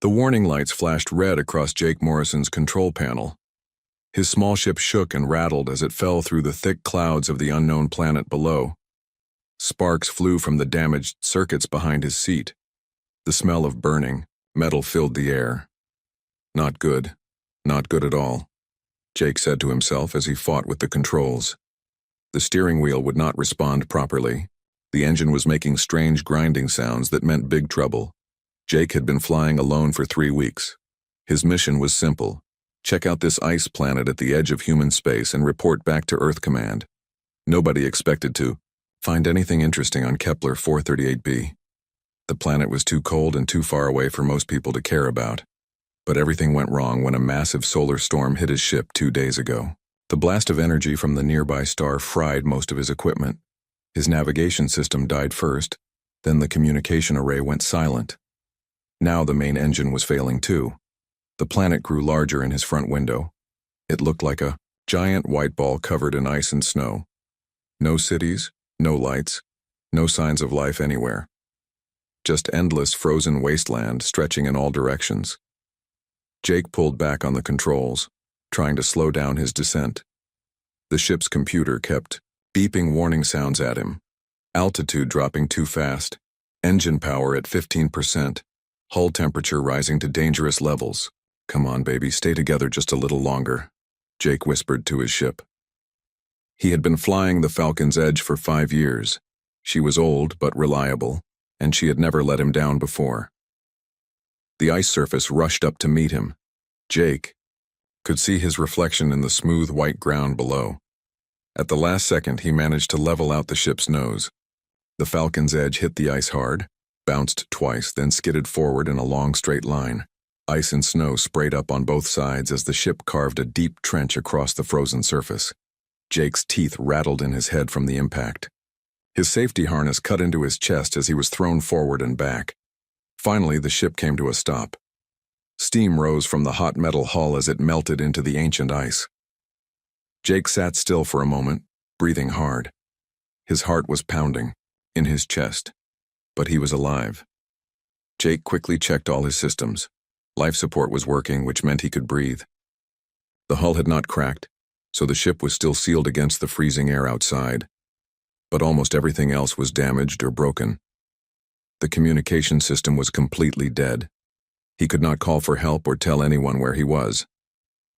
The warning lights flashed red across Jake Morrison's control panel. His small ship shook and rattled as it fell through the thick clouds of the unknown planet below. Sparks flew from the damaged circuits behind his seat. The smell of burning metal filled the air. Not good. Not good at all, Jake said to himself as he fought with the controls. The steering wheel would not respond properly. The engine was making strange grinding sounds that meant big trouble. Jake had been flying alone for 3 weeks. His mission was simple: check out this ice planet at the edge of human space and report back to Earth Command. Nobody expected to find anything interesting on Kepler 438b. The planet was too cold and too far away for most people to care about. But everything went wrong when a massive solar storm hit his ship 2 days ago. The blast of energy from the nearby star fried most of his equipment. His navigation system died first, then the communication array went silent. Now the main engine was failing too. The planet grew larger in his front window. It looked like a giant white ball covered in ice and snow. No cities, no lights, no signs of life anywhere. Just endless frozen wasteland stretching in all directions. Jake pulled back on the controls, trying to slow down his descent. The ship's computer kept beeping warning sounds at him. Altitude dropping too fast, engine power at 15%, hull temperature rising to dangerous levels. "Come on, baby, stay together just a little longer," Jake whispered to his ship. He had been flying the Falcon's Edge for 5 years. She was old but reliable, and she had never let him down before. The ice surface rushed up to meet him. Jake could see his reflection in the smooth white ground below. At the last second, he managed to level out the ship's nose. The Falcon's Edge hit the ice hard, bounced twice, then skidded forward in a long straight line. Ice and snow sprayed up on both sides as the ship carved a deep trench across the frozen surface. Jake's teeth rattled in his head from the impact. His safety harness cut into his chest as he was thrown forward and back. Finally, the ship came to a stop. Steam rose from the hot metal hull as it melted into the ancient ice. Jake sat still for a moment, breathing hard. His heart was pounding in his chest, but he was alive. Jake quickly checked all his systems. Life support was working, which meant he could breathe. The hull had not cracked, so the ship was still sealed against the freezing air outside. But almost everything else was damaged or broken. The communication system was completely dead. He could not call for help or tell anyone where he was.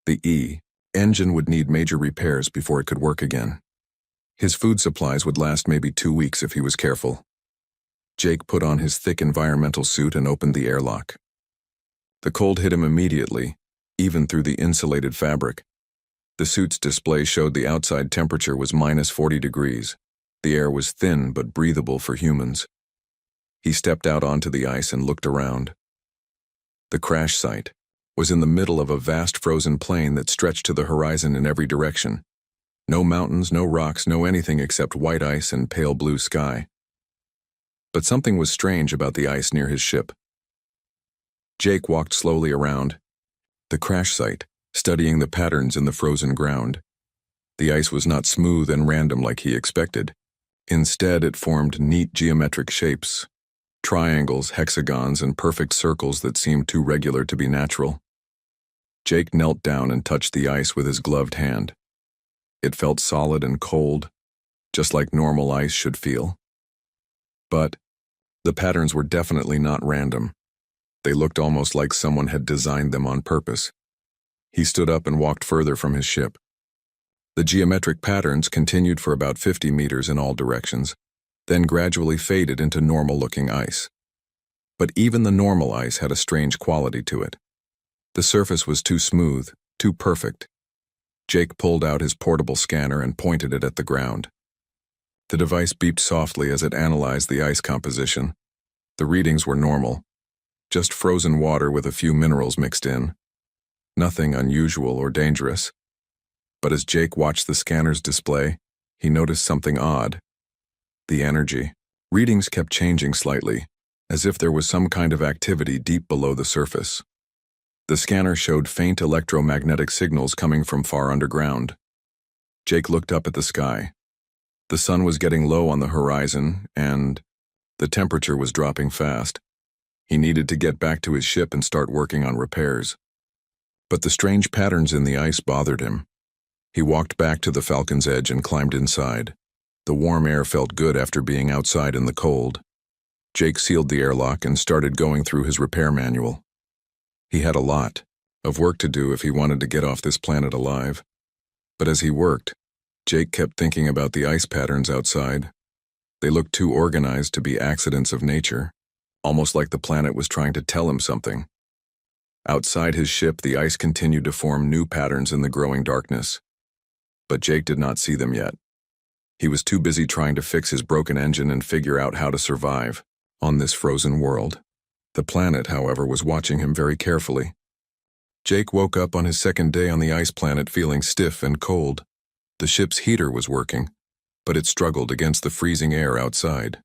The engine would need major repairs before it could work again. His food supplies would last maybe 2 weeks if he was careful. Jake put on his thick environmental suit and opened the airlock. The cold hit him immediately, even through the insulated fabric. The suit's display showed the outside temperature was -40 degrees. The air was thin but breathable for humans. He stepped out onto the ice and looked around. The crash site was in the middle of a vast frozen plain that stretched to the horizon in every direction. No mountains, no rocks, no anything except white ice and pale blue sky. But something was strange about the ice near his ship. Jake walked slowly around the crash site, studying the patterns in the frozen ground. The ice was not smooth and random like he expected. Instead, it formed neat geometric shapes. Triangles, hexagons, and perfect circles that seemed too regular to be natural. Jake knelt down and touched the ice with his gloved hand. It felt solid and cold, just like normal ice should feel. But the patterns were definitely not random. They looked almost like someone had designed them on purpose. He stood up and walked further from his ship. The geometric patterns continued for about 50 meters in all directions, then gradually faded into normal-looking ice. But even the normal ice had a strange quality to it. The surface was too smooth, too perfect. Jake pulled out his portable scanner and pointed it at the ground. The device beeped softly as it analyzed the ice composition. The readings were normal, just frozen water with a few minerals mixed in. Nothing unusual or dangerous. But as Jake watched the scanner's display, he noticed something odd. The energy. Readings kept changing slightly, as if there was some kind of activity deep below the surface. The scanner showed faint electromagnetic signals coming from far underground. Jake looked up at the sky. The sun was getting low on the horizon, and the temperature was dropping fast. He needed to get back to his ship and start working on repairs. But the strange patterns in the ice bothered him. He walked back to the Falcon's edge and climbed inside. The warm air felt good after being outside in the cold. Jake sealed the airlock and started going through his repair manual. He had a lot of work to do if he wanted to get off this planet alive. But as he worked, Jake kept thinking about the ice patterns outside. They looked too organized to be accidents of nature, almost like the planet was trying to tell him something. Outside his ship, the ice continued to form new patterns in the growing darkness. But Jake did not see them yet. He was too busy trying to fix his broken engine and figure out how to survive on this frozen world. The planet, however, was watching him very carefully. Jake woke up on his second day on the ice planet feeling stiff and cold. The ship's heater was working, but it struggled against the freezing air outside.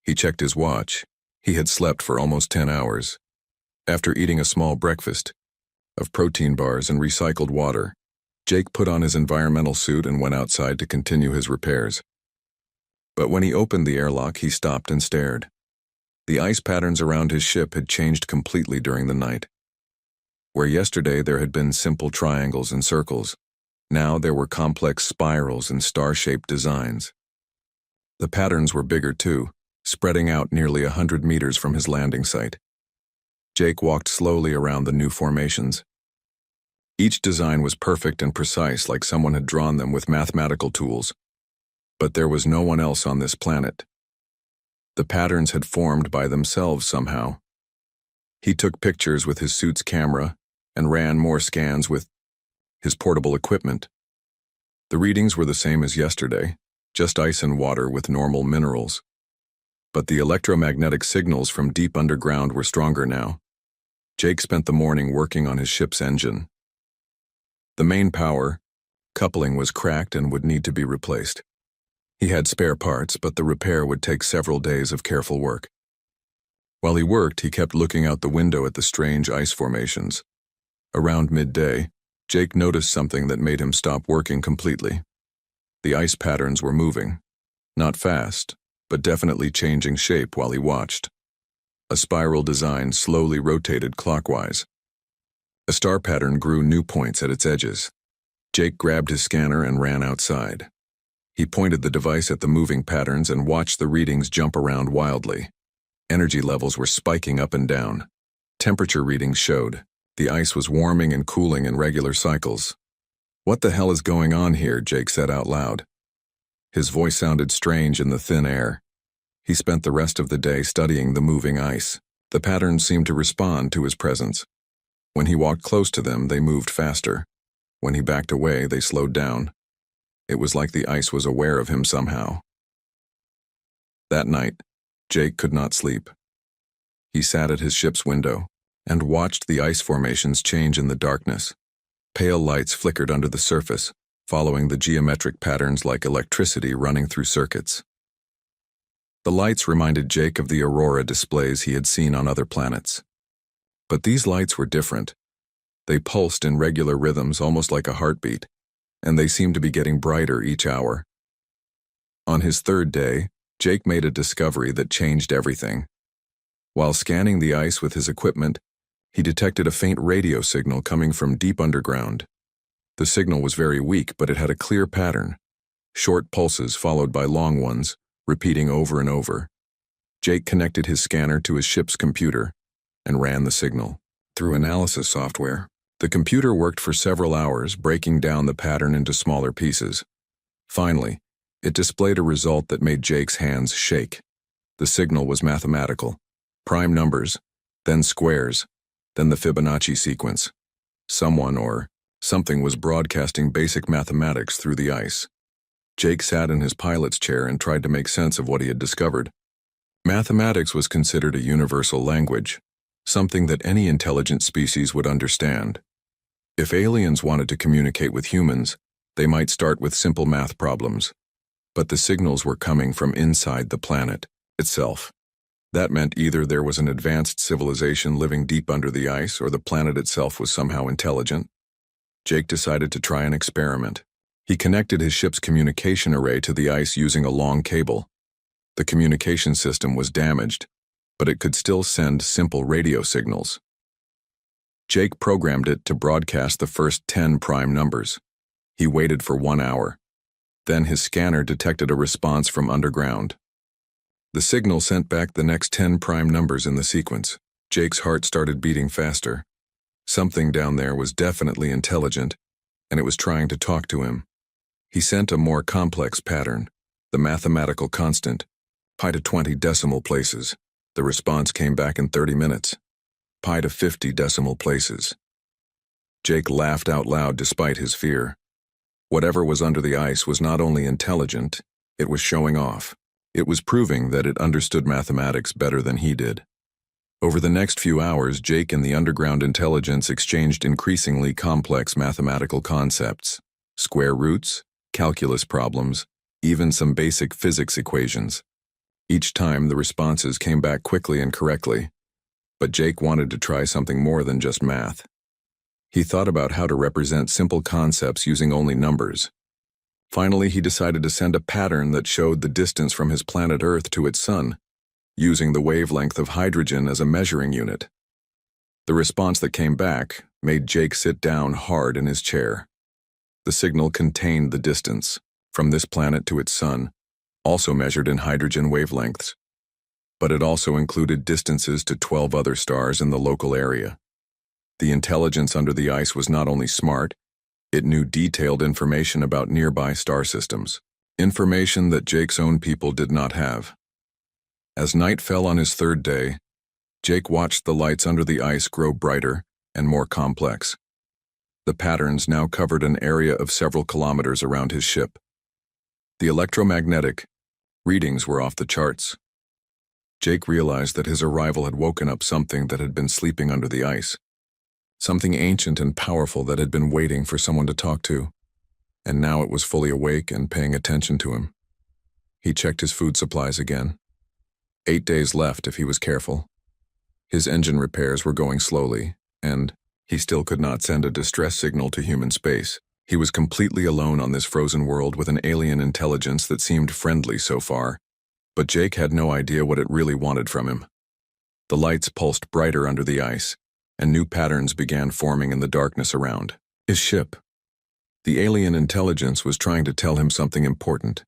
He checked his watch. He had slept for almost 10 hours. After eating a small breakfast of protein bars and recycled water, Jake put on his environmental suit and went outside to continue his repairs. But when he opened the airlock, he stopped and stared. The ice patterns around his ship had changed completely during the night. Where yesterday there had been simple triangles and circles, now there were complex spirals and star-shaped designs. The patterns were bigger too, spreading out nearly 100 meters from his landing site. Jake walked slowly around the new formations. Each design was perfect and precise, like someone had drawn them with mathematical tools. But there was no one else on this planet. The patterns had formed by themselves somehow. He took pictures with his suit's camera and ran more scans with his portable equipment. The readings were the same as yesterday, just ice and water with normal minerals. But the electromagnetic signals from deep underground were stronger now. Jake spent the morning working on his ship's engine. The main power coupling was cracked and would need to be replaced. He had spare parts, but the repair would take several days of careful work. While he worked, he kept looking out the window at the strange ice formations. Around midday, Jake noticed something that made him stop working completely. The ice patterns were moving. Not fast, but definitely changing shape while he watched. A spiral design slowly rotated clockwise. A star pattern grew new points at its edges. Jake grabbed his scanner and ran outside. He pointed the device at the moving patterns and watched the readings jump around wildly. Energy levels were spiking up and down. Temperature readings showed. The ice was warming and cooling in regular cycles. "What the hell is going on here?" Jake said out loud. His voice sounded strange in the thin air. He spent the rest of the day studying the moving ice. The patterns seemed to respond to his presence. When he walked close to them, they moved faster. When he backed away, they slowed down. It was like the ice was aware of him somehow. That night, Jake could not sleep. He sat at his ship's window and watched the ice formations change in the darkness. Pale lights flickered under the surface, following the geometric patterns like electricity running through circuits. The lights reminded Jake of the aurora displays he had seen on other planets. But these lights were different. They pulsed in regular rhythms, almost like a heartbeat, and they seemed to be getting brighter each hour. On his third day, Jake made a discovery that changed everything. While scanning the ice with his equipment, he detected a faint radio signal coming from deep underground. The signal was very weak, but it had a clear pattern. Short pulses followed by long ones, repeating over and over. Jake connected his scanner to his ship's computer and ran the signal through analysis software. The computer worked for several hours, breaking down the pattern into smaller pieces. Finally, it displayed a result that made Jake's hands shake. The signal was mathematical. Prime numbers, then squares, then the Fibonacci sequence. Someone or something was broadcasting basic mathematics through the ice. Jake sat in his pilot's chair and tried to make sense of what he had discovered. Mathematics was considered a universal language, something that any intelligent species would understand. If aliens wanted to communicate with humans, they might start with simple math problems. But the signals were coming from inside the planet itself. That meant either there was an advanced civilization living deep under the ice or the planet itself was somehow intelligent. Jake decided to try an experiment. He connected his ship's communication array to the ice using a long cable. The communication system was damaged, but it could still send simple radio signals. Jake programmed it to broadcast the first 10 prime numbers. He waited for 1 hour. Then his scanner detected a response from underground. The signal sent back the next 10 prime numbers in the sequence. Jake's heart started beating faster. Something down there was definitely intelligent, and it was trying to talk to him. He sent a more complex pattern, the mathematical constant, pi to 20 decimal places. The response came back in 30 minutes. Pi to 50 decimal places. Jake laughed out loud despite his fear. Whatever was under the ice was not only intelligent, it was showing off. It was proving that it understood mathematics better than he did. Over the next few hours, Jake and the underground intelligence exchanged increasingly complex mathematical concepts, square roots, calculus problems, even some basic physics equations. Each time the responses came back quickly and correctly, but Jake wanted to try something more than just math. He thought about how to represent simple concepts using only numbers. Finally, he decided to send a pattern that showed the distance from his planet Earth to its sun, using the wavelength of hydrogen as a measuring unit. The response that came back made Jake sit down hard in his chair. The signal contained the distance from this planet to its sun, also measured in hydrogen wavelengths. But it also included distances to 12 other stars in the local area. The intelligence under the ice was not only smart, it knew detailed information about nearby star systems, information that Jake's own people did not have. As night fell on his third day, Jake watched the lights under the ice grow brighter and more complex. The patterns now covered an area of several kilometers around his ship. The electromagnetic readings were off the charts. Jake realized that his arrival had woken up something that had been sleeping under the ice. Something ancient and powerful that had been waiting for someone to talk to, and now it was fully awake and paying attention to him. He checked his food supplies again. 8 days left if he was careful. His engine repairs were going slowly, and he still could not send a distress signal to human space. He was completely alone on this frozen world with an alien intelligence that seemed friendly so far, but Jake had no idea what it really wanted from him. The lights pulsed brighter under the ice, and new patterns began forming in the darkness around his ship. The alien intelligence was trying to tell him something important.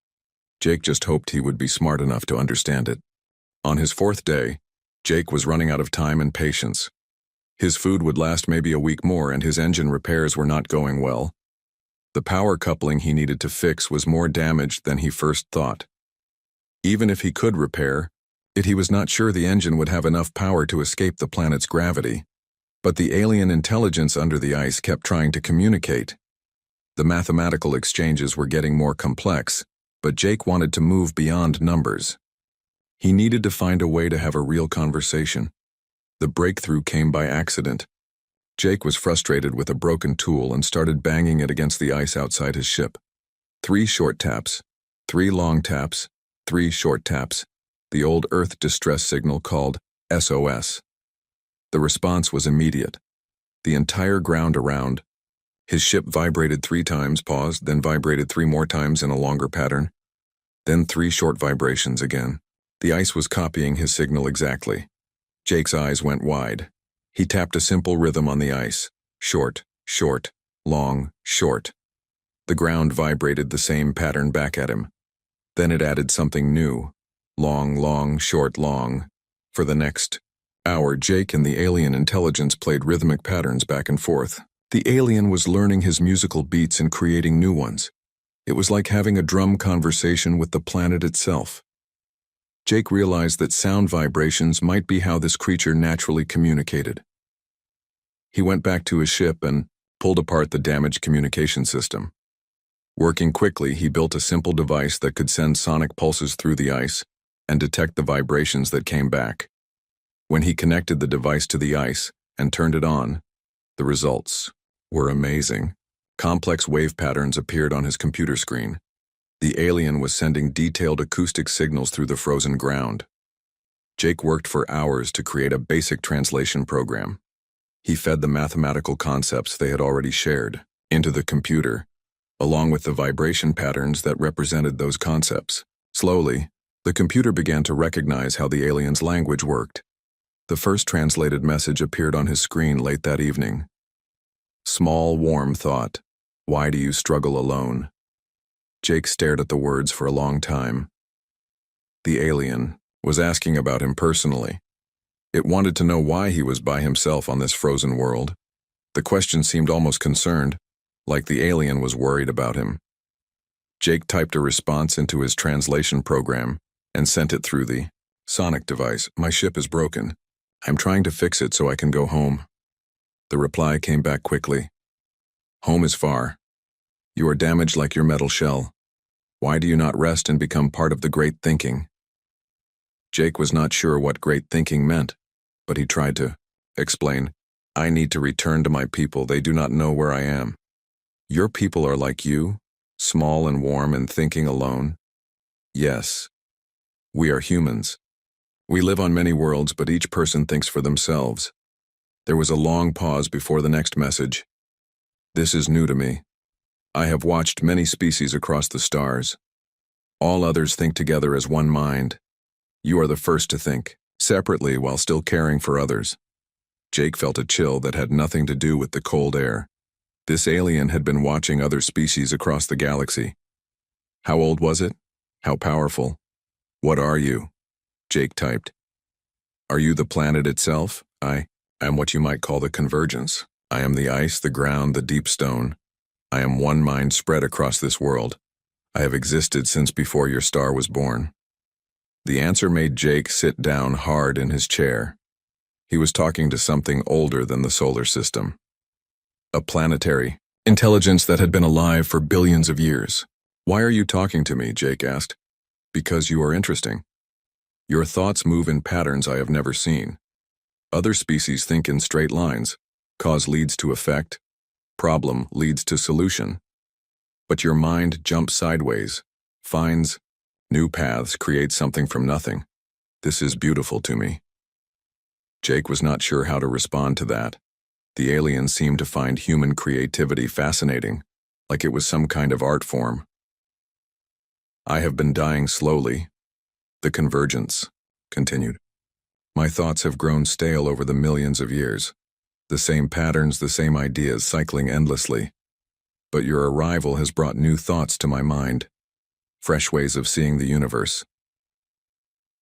Jake just hoped he would be smart enough to understand it. On his 4th day, Jake was running out of time and patience. His food would last maybe a week more, and his engine repairs were not going well. The power coupling he needed to fix was more damaged than he first thought. Even if he could repair it, he was not sure the engine would have enough power to escape the planet's gravity. But the alien intelligence under the ice kept trying to communicate. The mathematical exchanges were getting more complex, but Jake wanted to move beyond numbers. He needed to find a way to have a real conversation. The breakthrough came by accident. Jake was frustrated with a broken tool and started banging it against the ice outside his ship. 3 short taps, 3 long taps, 3 short taps, the old Earth distress signal called SOS. The response was immediate. The entire ground around his ship vibrated 3 times, paused, then vibrated 3 more times in a longer pattern, then 3 short vibrations again. The ice was copying his signal exactly. Jake's eyes went wide. He tapped a simple rhythm on the ice. Short, short, long, short. The ground vibrated the same pattern back at him. Then it added something new. Long, long, short, long. For the next hour, Jake and the alien intelligence played rhythmic patterns back and forth. The alien was learning his musical beats and creating new ones. It was like having a drum conversation with the planet itself. Jake realized that sound vibrations might be how this creature naturally communicated. He went back to his ship and pulled apart the damaged communication system. Working quickly, he built a simple device that could send sonic pulses through the ice and detect the vibrations that came back. When he connected the device to the ice and turned it on, the results were amazing. Complex wave patterns appeared on his computer screen. The alien was sending detailed acoustic signals through the frozen ground. Jake worked for hours to create a basic translation program. He fed the mathematical concepts they had already shared into the computer, along with the vibration patterns that represented those concepts. Slowly, The computer began to recognize how the alien's language worked. The first translated message appeared on his screen late that evening. Small, warm thought. Why do you struggle alone? Jake stared at the words for a long time. The alien was asking about him personally. It wanted to know why he was by himself on this frozen world. The question seemed almost concerned, like the alien was worried about him. Jake typed a response into his translation program and sent it through the sonic device. My ship is broken. I'm trying to fix it so I can go home. The reply came back quickly. Home is far. You are damaged like your metal shell. Why do you not rest and become part of the great thinking? Jake was not sure what great thinking meant, but he tried to explain. I need to return to my people. They do not know where I am. Your people are like you, small and warm and thinking alone. Yes. We are humans. We live on many worlds, but each person thinks for themselves. There was a long pause before the next message. This is new to me. I have watched many species across the stars. All others think together as one mind. You are the first to think, separately while still caring for others. Jake felt a chill that had nothing to do with the cold air. This alien had been watching other species across the galaxy. How old was it? How powerful? What are you? Jake typed. Are you the planet itself? I am what you might call the convergence. I am the ice, the ground, the deep stone. I am one mind spread across this world. I have existed since before your star was born. The answer made Jake sit down hard in his chair. He was talking to something older than the solar system. A planetary intelligence that had been alive for billions of years. Why are you talking to me? Jake asked. Because you are interesting. Your thoughts move in patterns I have never seen. Other species think in straight lines. Cause leads to effect. Problem leads to solution. But your mind jumps sideways, finds new paths, creates something from nothing. This is beautiful to me. Jake was not sure how to respond to that. The alien seemed to find human creativity fascinating, like it was some kind of art form. I have been dying slowly. The convergence continued. My thoughts have grown stale over the millions of years. The same patterns, the same ideas cycling endlessly. But your arrival has brought new thoughts to my mind, fresh ways of seeing the universe.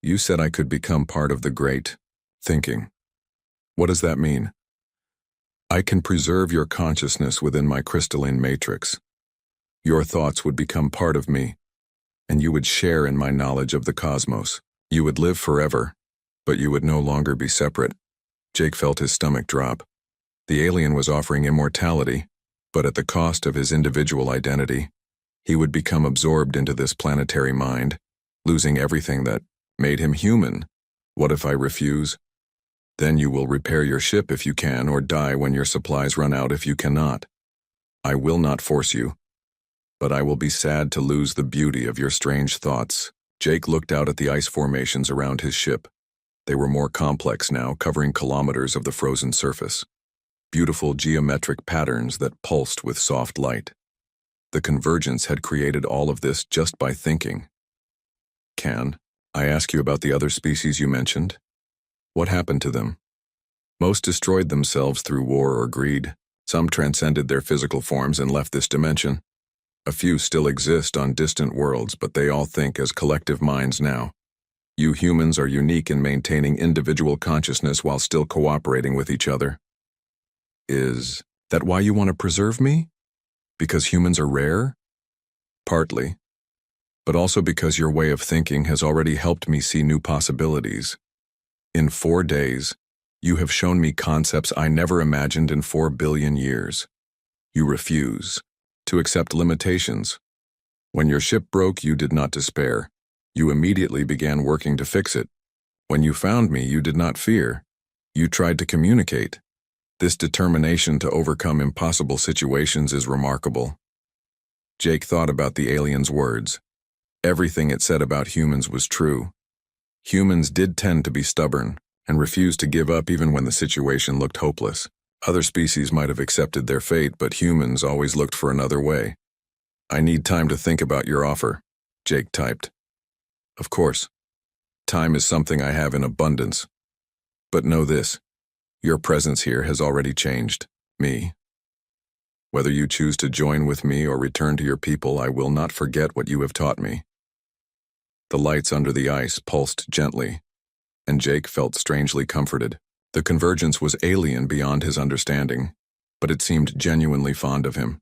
You said I could become part of the great thinking. What does that mean? I can preserve your consciousness within my crystalline matrix. Your thoughts would become part of me, and you would share in my knowledge of the cosmos. You would live forever, but you would no longer be separate. Jake felt his stomach drop. The alien was offering immortality, but at the cost of his individual identity. He would become absorbed into this planetary mind, losing everything that made him human. What if I refuse? Then you will repair your ship if you can, or die when your supplies run out if you cannot. I will not force you, but I will be sad to lose the beauty of your strange thoughts. Jake looked out at the ice formations around his ship. They were more complex now, covering kilometers of the frozen surface. Beautiful geometric patterns that pulsed with soft light. The convergence had created all of this just by thinking. Can I ask you about the other species you mentioned? What happened to them? Most destroyed themselves through war or greed. Some transcended their physical forms and left this dimension. A few still exist on distant worlds, but they all think as collective minds now. You humans are unique in maintaining individual consciousness while still cooperating with each other. Is that why you want to preserve me? Because humans are rare? Partly. But also because your way of thinking has already helped me see new possibilities. In 4 days, you have shown me concepts I never imagined in 4 billion years. You refuse to accept limitations. When your ship broke, you did not despair. You immediately began working to fix it. When you found me, you did not fear. You tried to communicate. This determination to overcome impossible situations is remarkable. Jake thought about the alien's words. Everything it said about humans was true. Humans did tend to be stubborn and refused to give up even when the situation looked hopeless. Other species might have accepted their fate, but humans always looked for another way. I need time to think about your offer, Jake typed. Of course. Time is something I have in abundance. But know this, your presence here has already changed me. Whether you choose to join with me or return to your people, I will not forget what you have taught me. The lights under the ice pulsed gently, and Jake felt strangely comforted. The convergence was alien beyond his understanding, but it seemed genuinely fond of him.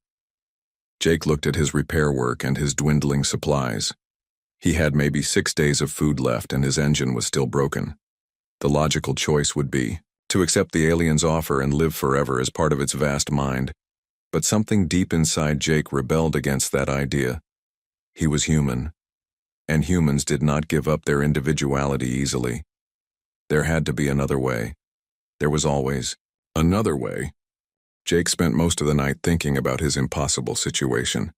Jake looked at his repair work and his dwindling supplies. He had maybe 6 days of food left and his engine was still broken. The logical choice would be to accept the alien's offer and live forever as part of its vast mind. But something deep inside Jake rebelled against that idea. He was human, and humans did not give up their individuality easily. There had to be another way. There was always another way. Jake spent most of the night thinking about his impossible situation.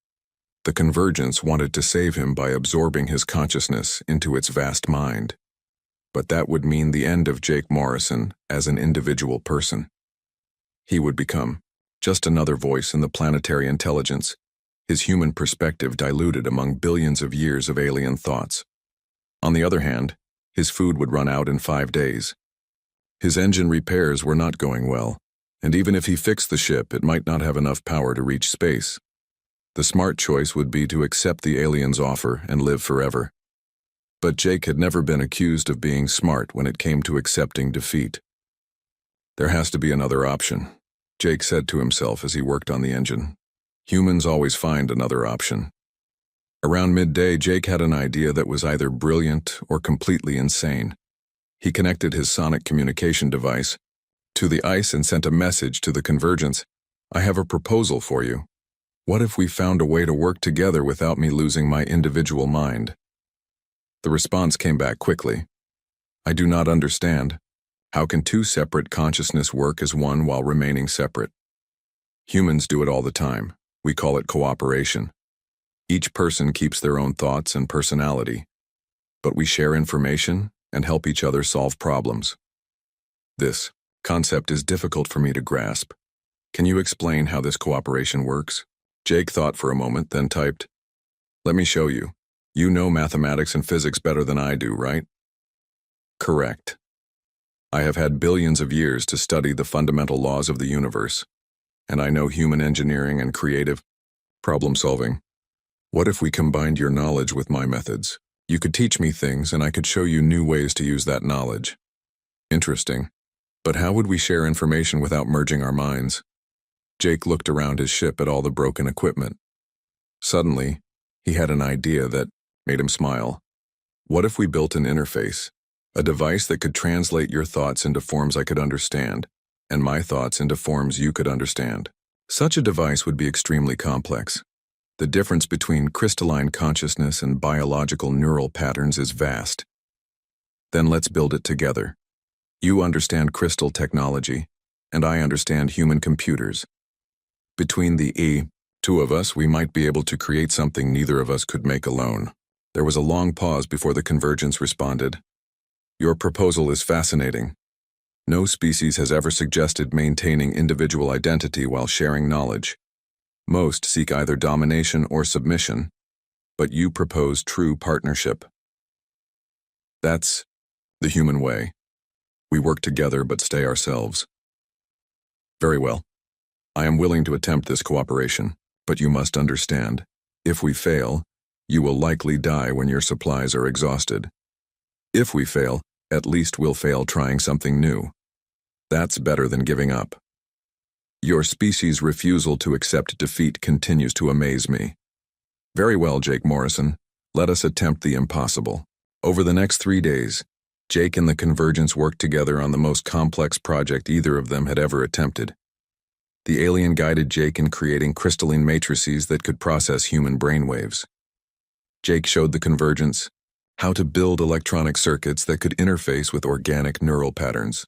The convergence wanted to save him by absorbing his consciousness into its vast mind. But that would mean the end of Jake Morrison as an individual person. He would become just another voice in the planetary intelligence, his human perspective diluted among billions of years of alien thoughts. On the other hand, his food would run out in 5 days. His engine repairs were not going well, and even if he fixed the ship, it might not have enough power to reach space. The smart choice would be to accept the alien's offer and live forever. But Jake had never been accused of being smart when it came to accepting defeat. There has to be another option, Jake said to himself as he worked on the engine. Humans always find another option. Around midday, Jake had an idea that was either brilliant or completely insane. He connected his sonic communication device to the ice and sent a message to the convergence. I have a proposal for you. What if we found a way to work together without me losing my individual mind? The response came back quickly. I do not understand. How can two separate consciousness work as one while remaining separate? Humans do it all the time. We call it cooperation. Each person keeps their own thoughts and personality, but we share information and help each other solve problems. This concept is difficult for me to grasp. Can you explain how this cooperation works? Jake thought for a moment, then typed, Let me show you. You know mathematics and physics better than I do, right? Correct. I have had billions of years to study the fundamental laws of the universe, and I know human engineering and creative problem solving. What if we combined your knowledge with my methods? You could teach me things and I could show you new ways to use that knowledge. Interesting. But how would we share information without merging our minds? Jake looked around his ship at all the broken equipment. Suddenly, he had an idea that made him smile. What if we built an interface, a device that could translate your thoughts into forms I could understand, and my thoughts into forms you could understand? Such a device would be extremely complex. The difference between crystalline consciousness and biological neural patterns is vast. Then let's build it together. You understand crystal technology, and I understand human computers. Between the two of us, we might be able to create something neither of us could make alone. There was a long pause before the convergence responded. Your proposal is fascinating. No species has ever suggested maintaining individual identity while sharing knowledge. Most seek either domination or submission, but you propose true partnership. That's the human way. We work together but stay ourselves. Very well. I am willing to attempt this cooperation, but you must understand, if we fail, you will likely die when your supplies are exhausted. If we fail, at least we'll fail trying something new. That's better than giving up. Your species' refusal to accept defeat continues to amaze me. Very well, Jake Morrison. Let us attempt the impossible. Over the next 3 days, Jake and the Convergence worked together on the most complex project either of them had ever attempted. The alien guided Jake in creating crystalline matrices that could process human brainwaves. Jake showed the Convergence how to build electronic circuits that could interface with organic neural patterns.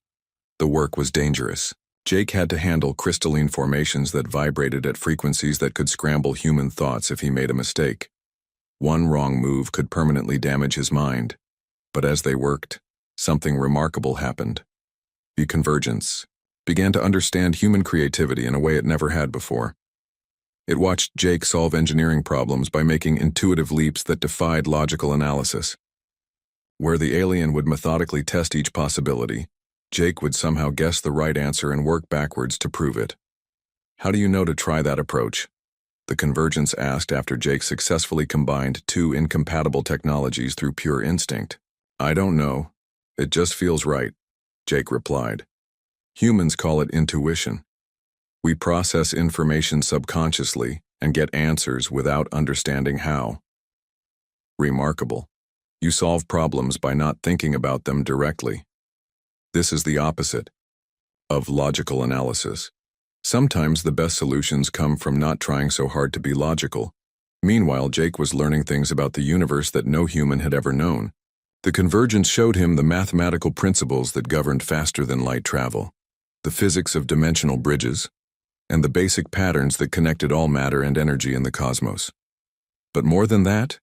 The work was dangerous. Jake had to handle crystalline formations that vibrated at frequencies that could scramble human thoughts if he made a mistake. One wrong move could permanently damage his mind. But as they worked, something remarkable happened. The Convergence began to understand human creativity in a way it never had before. It watched Jake solve engineering problems by making intuitive leaps that defied logical analysis. Where the alien would methodically test each possibility, Jake would somehow guess the right answer and work backwards to prove it. How do you know to try that approach? The Convergence asked after Jake successfully combined two incompatible technologies through pure instinct. I don't know. It just feels right, Jake replied. Humans call it intuition. We process information subconsciously and get answers without understanding how. Remarkable. You solve problems by not thinking about them directly. This is the opposite of logical analysis. Sometimes the best solutions come from not trying so hard to be logical. Meanwhile, Jake was learning things about the universe that no human had ever known. The Convergence showed him the mathematical principles that governed faster-than-light travel, the physics of dimensional bridges, and the basic patterns that connected all matter and energy in the cosmos. But more than that,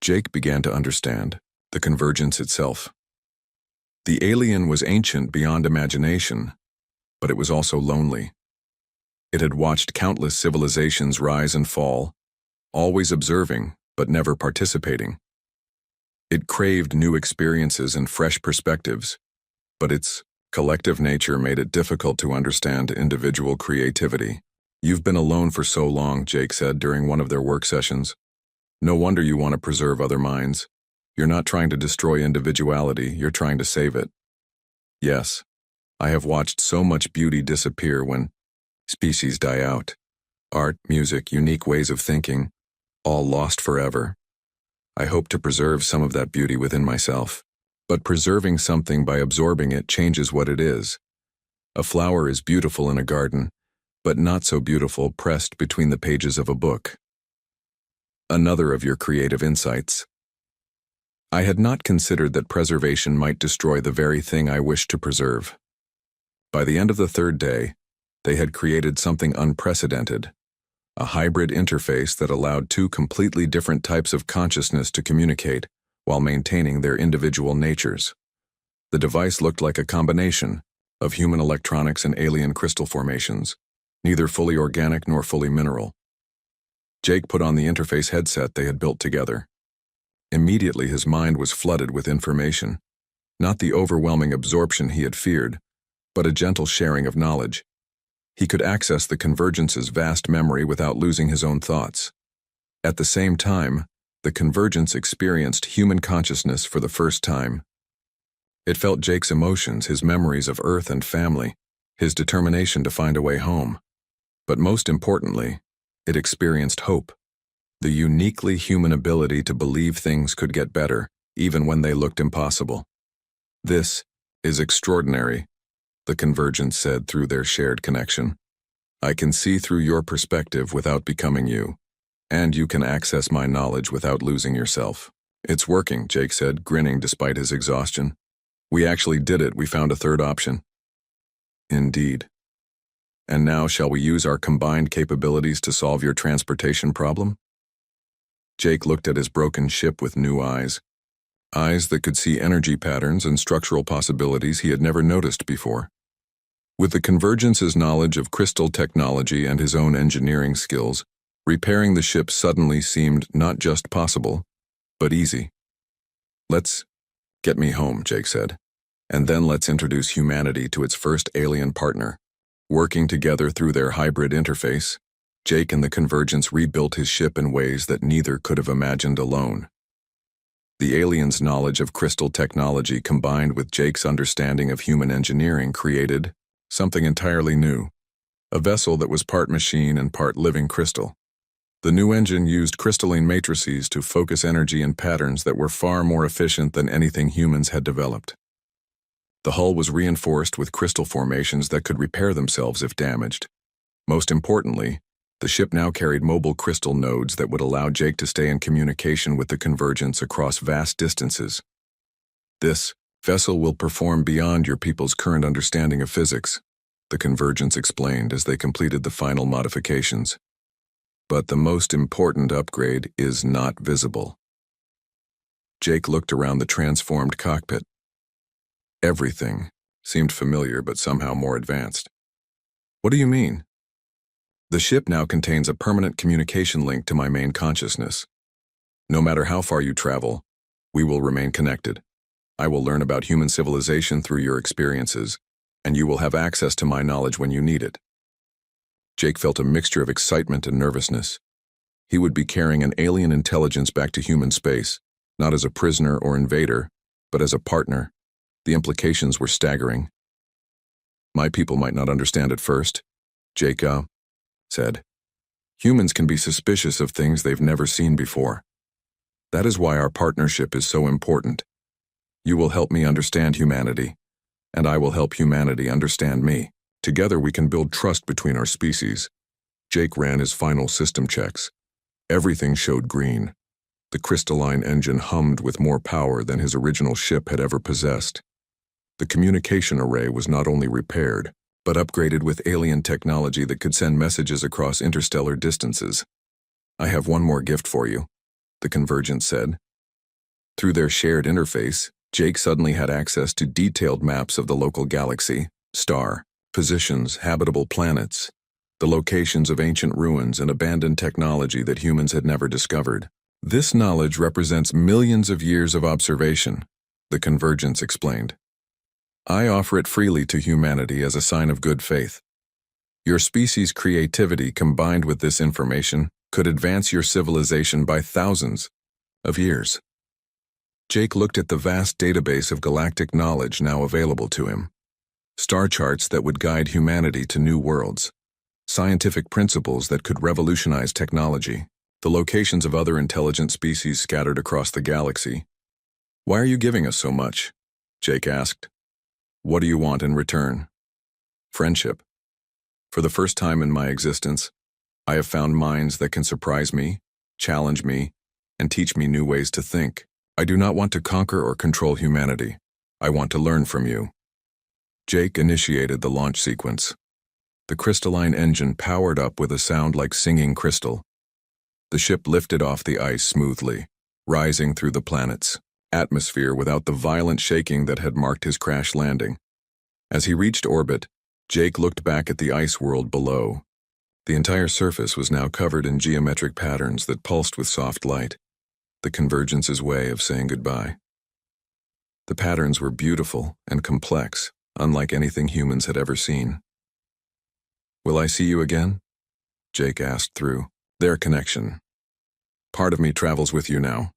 Jake began to understand the Convergence itself. The alien was ancient beyond imagination, but it was also lonely. It had watched countless civilizations rise and fall, always observing, but never participating. It craved new experiences and fresh perspectives, but its collective nature made it difficult to understand individual creativity. You've been alone for so long, Jake said during one of their work sessions. No wonder you want to preserve other minds. You're not trying to destroy individuality, you're trying to save it. Yes, I have watched so much beauty disappear when species die out. Art, music, unique ways of thinking, all lost forever. I hope to preserve some of that beauty within myself. But preserving something by absorbing it changes what it is. A flower is beautiful in a garden, but not so beautiful pressed between the pages of a book. Another of your creative insights. I had not considered that preservation might destroy the very thing I wished to preserve. By the end of the third day, they had created something unprecedented, a hybrid interface that allowed two completely different types of consciousness to communicate while maintaining their individual natures. The device looked like a combination of human electronics and alien crystal formations, neither fully organic nor fully mineral. Jake put on the interface headset they had built together. Immediately his mind was flooded with information, not the overwhelming absorption he had feared, but a gentle sharing of knowledge. He could access the Convergence's vast memory without losing his own thoughts. At the same time, the Convergence experienced human consciousness for the first time. It felt Jake's emotions, his memories of Earth and family, his determination to find a way home. But most importantly, it experienced hope, the uniquely human ability to believe things could get better, even when they looked impossible. This is extraordinary, the Convergence said through their shared connection. I can see through your perspective without becoming you, and you can access my knowledge without losing yourself. It's working, Jake said, grinning despite his exhaustion. We actually did it, we found a third option. Indeed. And now shall we use our combined capabilities to solve your transportation problem? Jake looked at his broken ship with new eyes that could see energy patterns and structural possibilities he had never noticed before. With the Convergence's knowledge of crystal technology and his own engineering skills, repairing the ship suddenly seemed not just possible, but easy. Let's get me home, Jake said, and then let's introduce humanity to its first alien partner. Working together through their hybrid interface, Jake and the Convergence rebuilt his ship in ways that neither could have imagined alone. The alien's knowledge of crystal technology combined with Jake's understanding of human engineering created something entirely new, a vessel that was part machine and part living crystal. The new engine used crystalline matrices to focus energy in patterns that were far more efficient than anything humans had developed. The hull was reinforced with crystal formations that could repair themselves if damaged. Most importantly, the ship now carried mobile crystal nodes that would allow Jake to stay in communication with the Convergence across vast distances. This vessel will perform beyond your people's current understanding of physics, the Convergence explained as they completed the final modifications. But the most important upgrade is not visible. Jake looked around the transformed cockpit. Everything seemed familiar but somehow more advanced. What do you mean? The ship now contains a permanent communication link to my main consciousness. No matter how far you travel, we will remain connected. I will learn about human civilization through your experiences, and you will have access to my knowledge when you need it. Jake felt a mixture of excitement and nervousness. He would be carrying an alien intelligence back to human space, not as a prisoner or invader, but as a partner. The implications were staggering. My people might not understand at first, Jake said. Humans can be suspicious of things they've never seen before. That is why our partnership is so important. You will help me understand humanity, and I will help humanity understand me. Together we can build trust between our species. Jake ran his final system checks. Everything showed green. The crystalline engine hummed with more power than his original ship had ever possessed. The communication array was not only repaired, but upgraded with alien technology that could send messages across interstellar distances. I have one more gift for you, the Convergence said. Through their shared interface, Jake suddenly had access to detailed maps of the local galaxy, star, positions, habitable planets, the locations of ancient ruins and abandoned technology that humans had never discovered. This knowledge represents millions of years of observation, the Convergence explained. I offer it freely to humanity as a sign of good faith. Your species' creativity combined with this information could advance your civilization by thousands of years. Jake looked at the vast database of galactic knowledge now available to him. Star charts that would guide humanity to new worlds. Scientific principles that could revolutionize technology. The locations of other intelligent species scattered across the galaxy. Why are you giving us so much? Jake asked. What do you want in return? Friendship. For the first time in my existence, I have found minds that can surprise me, challenge me, and teach me new ways to think. I do not want to conquer or control humanity. I want to learn from you. Jake initiated the launch sequence. The crystalline engine powered up with a sound like singing crystal. The ship lifted off the ice smoothly, rising through the planet's atmosphere without the violent shaking that had marked his crash landing. As he reached orbit, Jake looked back at the ice world below. The entire surface was now covered in geometric patterns that pulsed with soft light, the Convergence's way of saying goodbye. The patterns were beautiful and complex, unlike anything humans had ever seen. Will I see you again? Jake asked through their connection. Part of me travels with you now,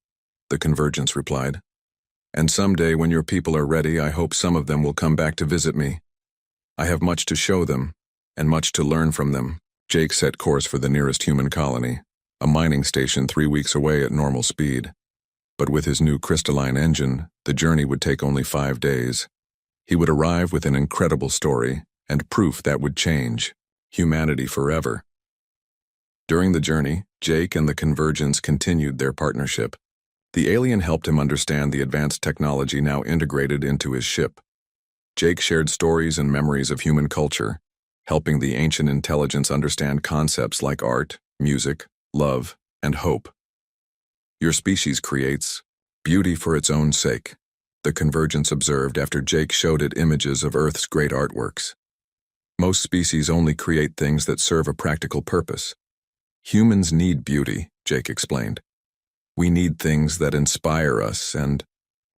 the Convergence replied. And someday when your people are ready, I hope some of them will come back to visit me. I have much to show them, and much to learn from them. Jake set course for the nearest human colony, a mining station 3 weeks away at normal speed. But with his new crystalline engine, the journey would take only 5 days. He would arrive with an incredible story, and proof that would change humanity forever. During the journey, Jake and the Convergence continued their partnership. The alien helped him understand the advanced technology now integrated into his ship. Jake shared stories and memories of human culture, helping the ancient intelligence understand concepts like art, music, love, and hope. Your species creates beauty for its own sake, the Convergence observed after Jake showed it images of Earth's great artworks. Most species only create things that serve a practical purpose. Humans need beauty, Jake explained. We need things that inspire us and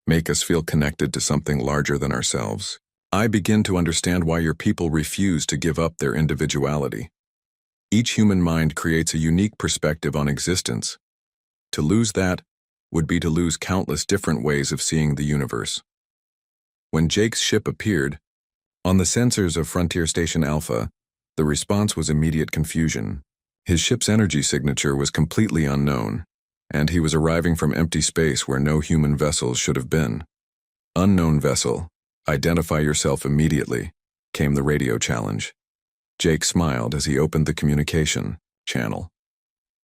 make us feel connected to something larger than ourselves. I begin to understand why your people refuse to give up their individuality. Each human mind creates a unique perspective on existence. To lose that would be to lose countless different ways of seeing the universe. When Jake's ship appeared, on the sensors of Frontier Station Alpha, the response was immediate confusion. His ship's energy signature was completely unknown, and he was arriving from empty space where no human vessels should have been. Unknown vessel, identify yourself immediately, came the radio challenge. Jake smiled as he opened the communication channel.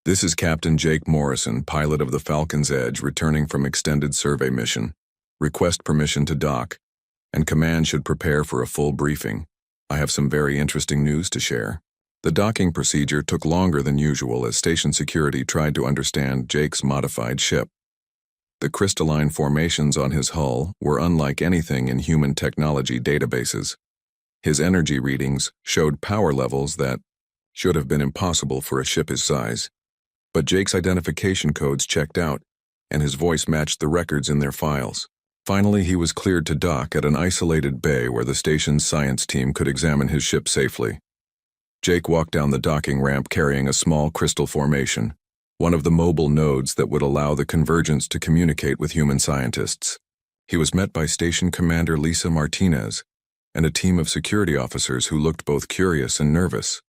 This is Captain Jake Morrison, pilot of the Falcon's Edge, returning from extended survey mission. Request permission to dock, and command should prepare for a full briefing. I have some very interesting news to share. The docking procedure took longer than usual as station security tried to understand Jake's modified ship. The crystalline formations on his hull were unlike anything in human technology databases. His energy readings showed power levels that should have been impossible for a ship his size. But Jake's identification codes checked out, and his voice matched the records in their files. Finally, he was cleared to dock at an isolated bay where the station's science team could examine his ship safely. Jake walked down the docking ramp carrying a small crystal formation, one of the mobile nodes that would allow the Convergence to communicate with human scientists. He was met by Station Commander Lisa Martinez and a team of security officers who looked both curious and nervous.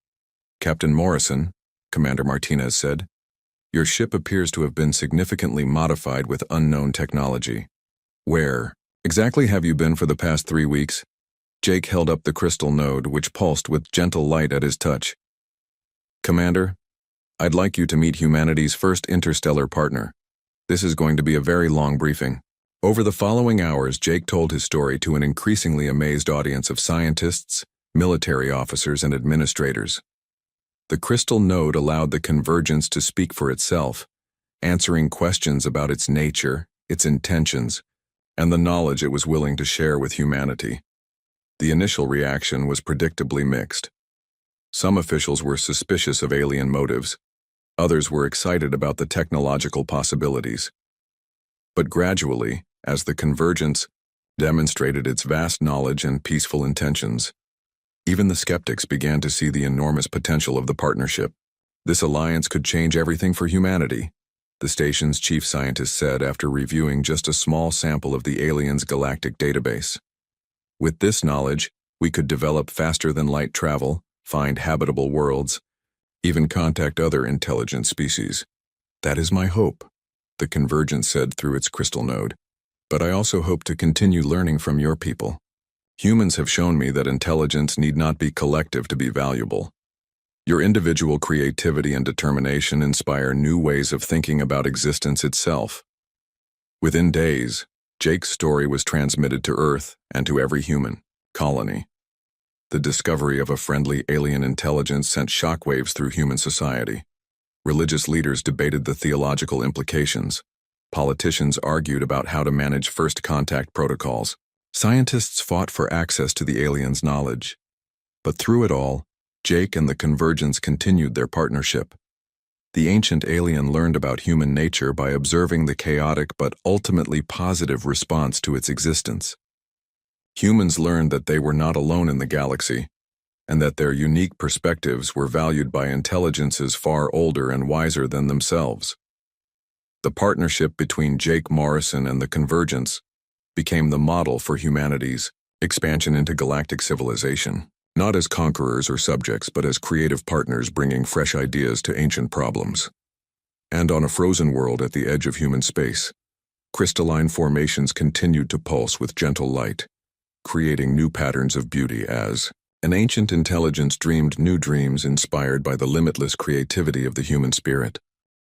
"Captain Morrison," Commander Martinez said, "your ship appears to have been significantly modified with unknown technology. Where exactly have you been for the past 3 weeks?" Jake held up the crystal node, which pulsed with gentle light at his touch. "Commander, I'd like you to meet humanity's first interstellar partner. This is going to be a very long briefing." Over the following hours, Jake told his story to an increasingly amazed audience of scientists, military officers, and administrators. The crystal node allowed the Convergence to speak for itself, answering questions about its nature, its intentions, and the knowledge it was willing to share with humanity. The initial reaction was predictably mixed. Some officials were suspicious of alien motives. Others were excited about the technological possibilities. But gradually, as the Convergence demonstrated its vast knowledge and peaceful intentions, even the skeptics began to see the enormous potential of the partnership. This alliance could change everything for humanity, the station's chief scientist said after reviewing just a small sample of the aliens' galactic database. "With this knowledge, we could develop faster-than-light travel, find habitable worlds, even contact other intelligent species. That is my hope," the Convergence said through its crystal node. "But I also hope to continue learning from your people. Humans have shown me that intelligence need not be collective to be valuable. Your individual creativity and determination inspire new ways of thinking about existence itself." Within days, Jake's story was transmitted to Earth and to every human colony. The discovery of a friendly alien intelligence sent shockwaves through human society. Religious leaders debated the theological implications. Politicians argued about how to manage first contact protocols. Scientists fought for access to the aliens' knowledge. But through it all, Jake and the Convergence continued their partnership. The ancient alien learned about human nature by observing the chaotic but ultimately positive response to its existence. Humans learned that they were not alone in the galaxy, and that their unique perspectives were valued by intelligences far older and wiser than themselves. The partnership between Jake Morrison and the Convergence became the model for humanity's expansion into galactic civilization, not as conquerors or subjects, but as creative partners bringing fresh ideas to ancient problems. And on a frozen world at the edge of human space, crystalline formations continued to pulse with gentle light, creating new patterns of beauty as an ancient intelligence dreamed new dreams inspired by the limitless creativity of the human spirit.